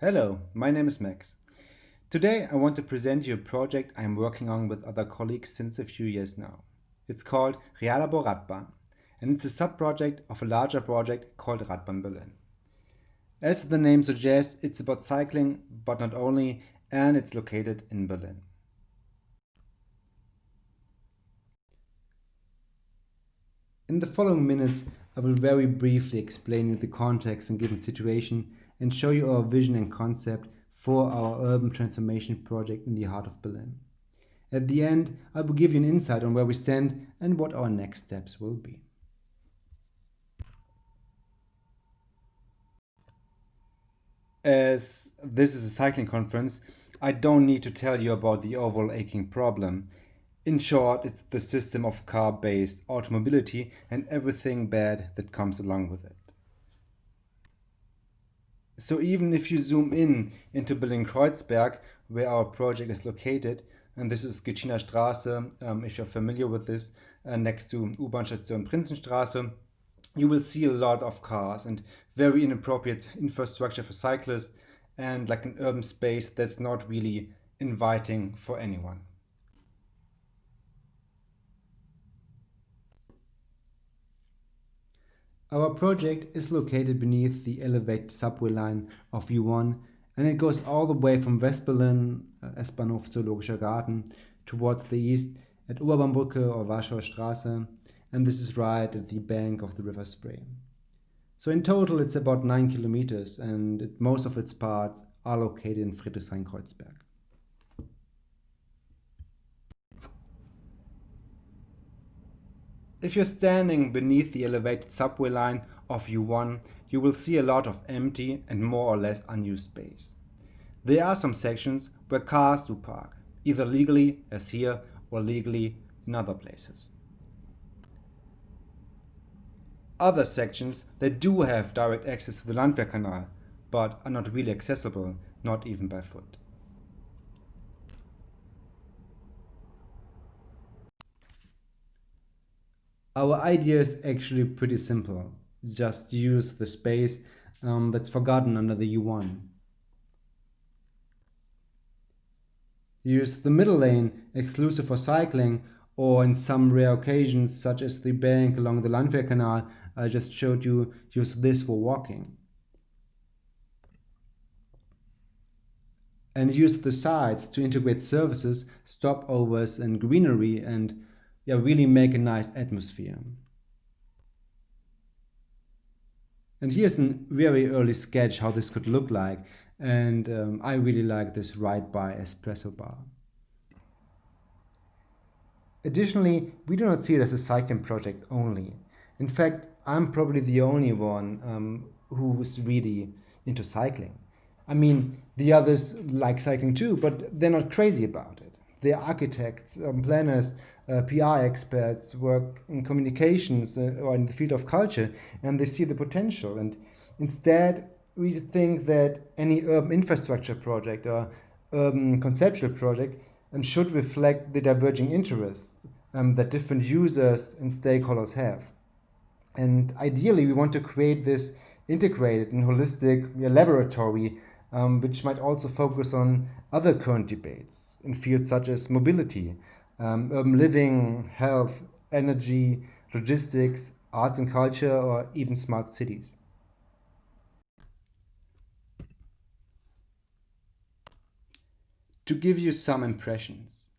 Hello, my name is Max. Today I want to present you a project I'm working on with other colleagues since a few years now. It's called Reallabor Radbahn, and it's a sub-project of a larger project called Radbahn.Berlin. As the name suggests, it's about cycling, but not only, and it's located in Berlin. In the following minutes, I will very briefly explain you the context and given situation and show you our vision and concept for our urban transformation project in the heart of Berlin. At the end, I will give you an insight on where we stand and what our next steps will be. As this is a cycling conference, I don't need to tell you about the overall problem. In short, it's the system of car-based automobility and everything bad that comes along with it. So even if you zoom in into Berlin-Kreuzberg, where our project is located, and this is Gitschiner Straße, if you're familiar with this, next to U-Bahn-Station Prinzenstraße, you will see a lot of cars and very inappropriate infrastructure for cyclists and like an urban space that's not really inviting for anyone. Our project is located beneath the elevated subway line of U1 and it goes all the way from West Berlin, S-Bahnhof Zoologischer Garten, towards the east at Oberbaumbrücke or Warschauer Straße, and this is right at the bank of the River Spree. So in total it's about 9 kilometers and most of its parts are located in Friedrichshain-Kreuzberg. If you're standing beneath the elevated subway line of U1, you will see a lot of empty and more or less unused space. There are some sections where cars do park, either legally, as here, or legally in other places. Other sections that do have direct access to the Landwehrkanal, but are not really accessible, not even by foot. Our idea is actually pretty simple. Just use the space that's forgotten under the U1. Use the middle lane exclusive for cycling, or in some rare occasions, such as the bank along the Landwehrkanal I just showed you, use this for walking. And use the sides to integrate services, stopovers and greenery and really make a nice atmosphere. And here's a very early sketch how this could look like, and I really like this right by espresso bar. Additionally, we do not see it as a cycling project only. In fact, I'm probably the only one who's really into cycling. I mean, the others like cycling too, but they're not crazy about it. They're architects, planners, PR experts, work in communications or in the field of culture, and they see the potential. And instead, we think that any urban infrastructure project or urban conceptual project should reflect the diverging interests that different users and stakeholders have. And ideally, we want to create this integrated and holistic laboratory, which might also focus on other current debates in fields such as mobility, urban living, health, energy, logistics, arts and culture, or even smart cities. To give you some impressions,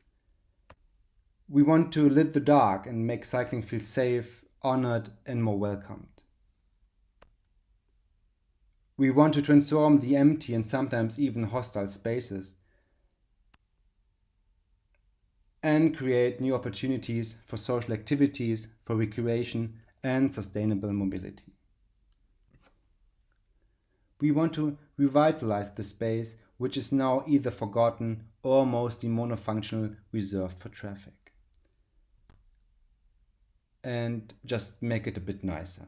we want to lit the dark and make cycling feel safe, honored, and more welcomed. We want to transform the empty and sometimes even hostile spaces and create new opportunities for social activities, for recreation, and sustainable mobility. We want to revitalize the space, which is now either forgotten or mostly monofunctional, reserved for traffic, and just make it a bit nicer.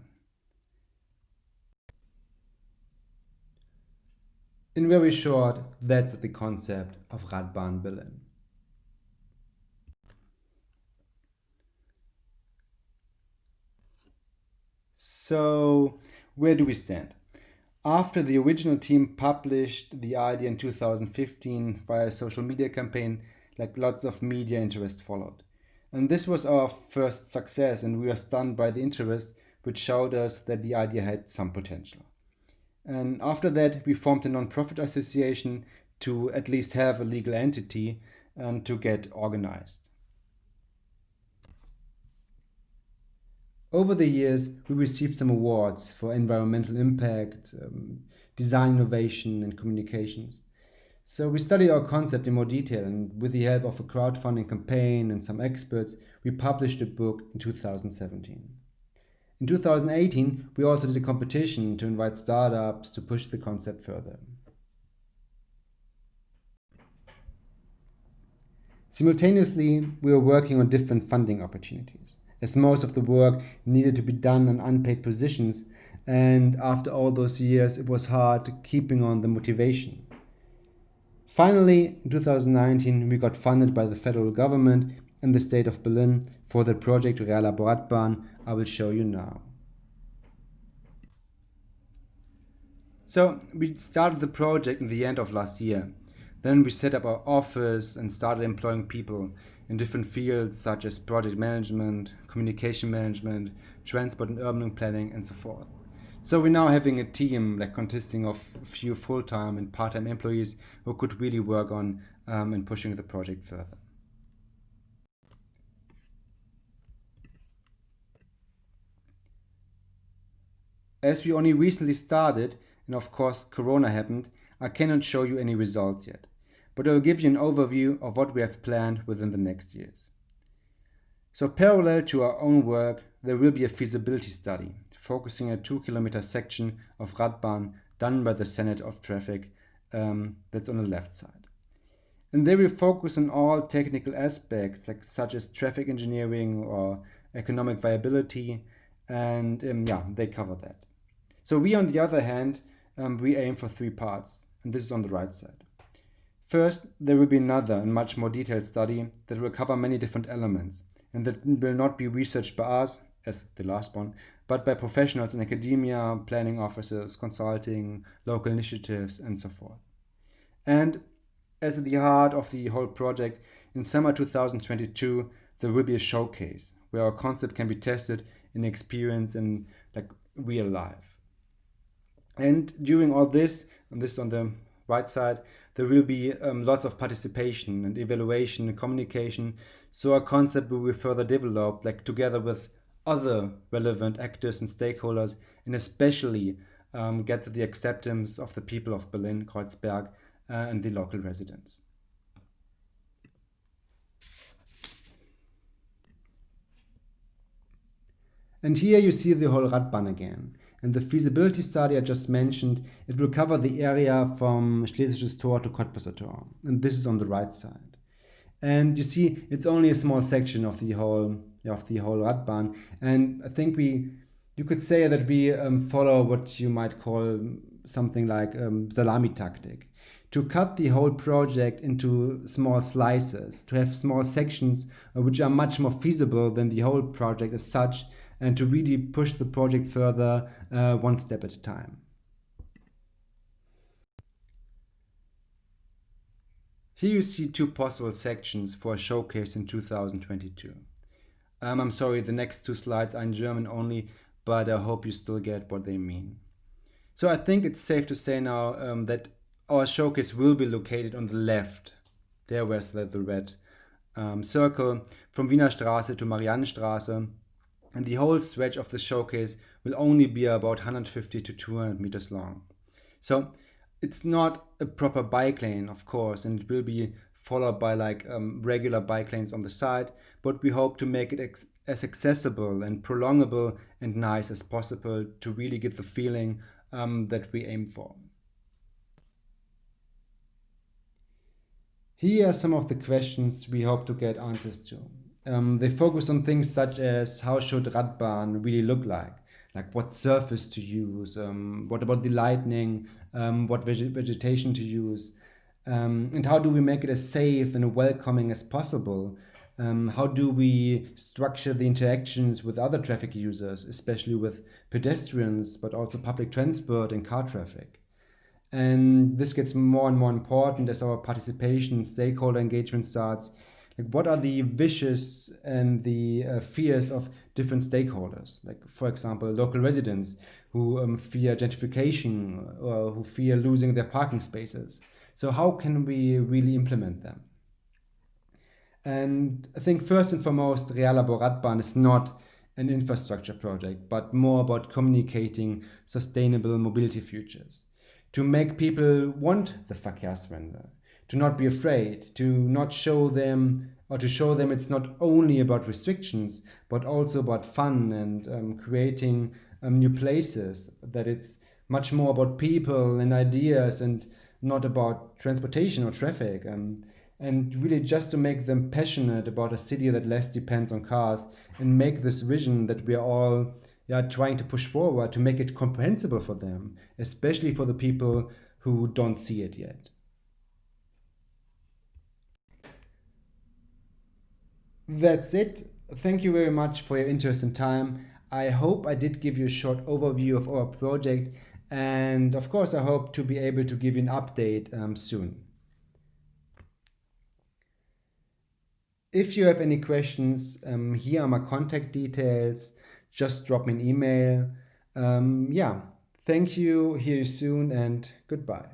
In very short, that's the concept of Radbahn Berlin. So, where do we stand? After the original team published the idea in 2015 via a social media campaign, like lots of media interest followed. And this was our first success, and we were stunned by the interest, which showed us that the idea had some potential. And after that, we formed a non-profit association to at least have a legal entity and to get organized. Over the years, we received some awards for environmental impact, design innovation, and communications. So we studied our concept in more detail, and with the help of a crowdfunding campaign and some experts, we published a book in 2017. In 2018, we also did a competition to invite startups to push the concept further. Simultaneously, we were working on different funding opportunities, as most of the work needed to be done on unpaid positions, and after all those years, it was hard keeping on the motivation. Finally, in 2019, we got funded by the federal government and the state of Berlin for the project Reallabor Radbahn I will show you now. So we started the project in the end of last year. Then we set up our office and started employing people in different fields such as project management, communication management, transport and urban planning, and so forth. So we're now having a team consisting of a few full-time and part-time employees who could really work on and pushing the project further. As we only recently started, and of course Corona happened, I cannot show you any results yet, but I will give you an overview of what we have planned within the next years. So parallel to our own work, there will be a feasibility study focusing on a 2-kilometer section of Radbahn done by the Senate of Traffic that's on the left side. And they will focus on all technical aspects such as traffic engineering or economic viability, and they cover that. So we, on the other hand, we aim for 3 parts, and this is on the right side. First, there will be another and much more detailed study that will cover many different elements, and that will not be researched by us, as the last one, but by professionals in academia, planning offices, consulting, local initiatives, and so forth. And as at the heart of the whole project, in summer 2022, there will be a showcase where our concept can be tested and experienced in real life. And during all this, and this on the right side, there will be lots of participation and evaluation and communication, so our concept will be further developed together with other relevant actors and stakeholders, and especially get the acceptance of the people of Berlin, Kreuzberg, and the local residents. And here you see the whole Radbahn again. And the feasibility study I just mentioned, it will cover the area from Schlesisches Tor to Cottbusser Tor. And this is on the right side. And you see, it's only a small section of the whole Radbahn. And I think you could say that we follow what you might call something like salami tactic. To cut the whole project into small slices, to have small sections which are much more feasible than the whole project as such, and to really push the project further one step at a time. Here you see 2 possible sections for a showcase in 2022. I'm sorry, the next 2 slides are in German only, but I hope you still get what they mean. So I think it's safe to say now that our showcase will be located on the left, there where's the red circle, from Wiener Straße to Mariannenstraße, and the whole stretch of the showcase will only be about 150 to 200 meters long. So it's not a proper bike lane, of course, and it will be followed by regular bike lanes on the side, but we hope to make it as accessible and prolongable and nice as possible to really get the feeling that we aim for. Here are some of the questions we hope to get answers to. They focus on things such as how should Radbahn really look like what surface to use, what about the lighting, what vegetation to use, and how do we make it as safe and welcoming as possible, How do we structure the interactions with other traffic users, especially with pedestrians, but also public transport and car traffic? And this gets more and more important as our participation, stakeholder engagement starts. Like, what are the wishes and the fears of different stakeholders? Like, for example, local residents who fear gentrification or who fear losing their parking spaces. So, how can we really implement them? And I think first and foremost, Reallabor Radbahn is not an infrastructure project, but more about communicating sustainable mobility futures. To make people want the Verkehrswende, to not be afraid, to not show them or to show them it's not only about restrictions, but also about fun and creating new places, that it's much more about people and ideas and not about transportation or traffic. And really just to make them passionate about a city that less depends on cars and make this vision that we are all trying to push forward to make it comprehensible for them, especially for the people who don't see it yet. That's it. Thank you very much for your interest and time. I hope I did give you a short overview of our project, and of course, I hope to be able to give you an update soon. If you have any questions, here are my contact details. Just drop me an email. Yeah, thank you. Hear you soon, and goodbye.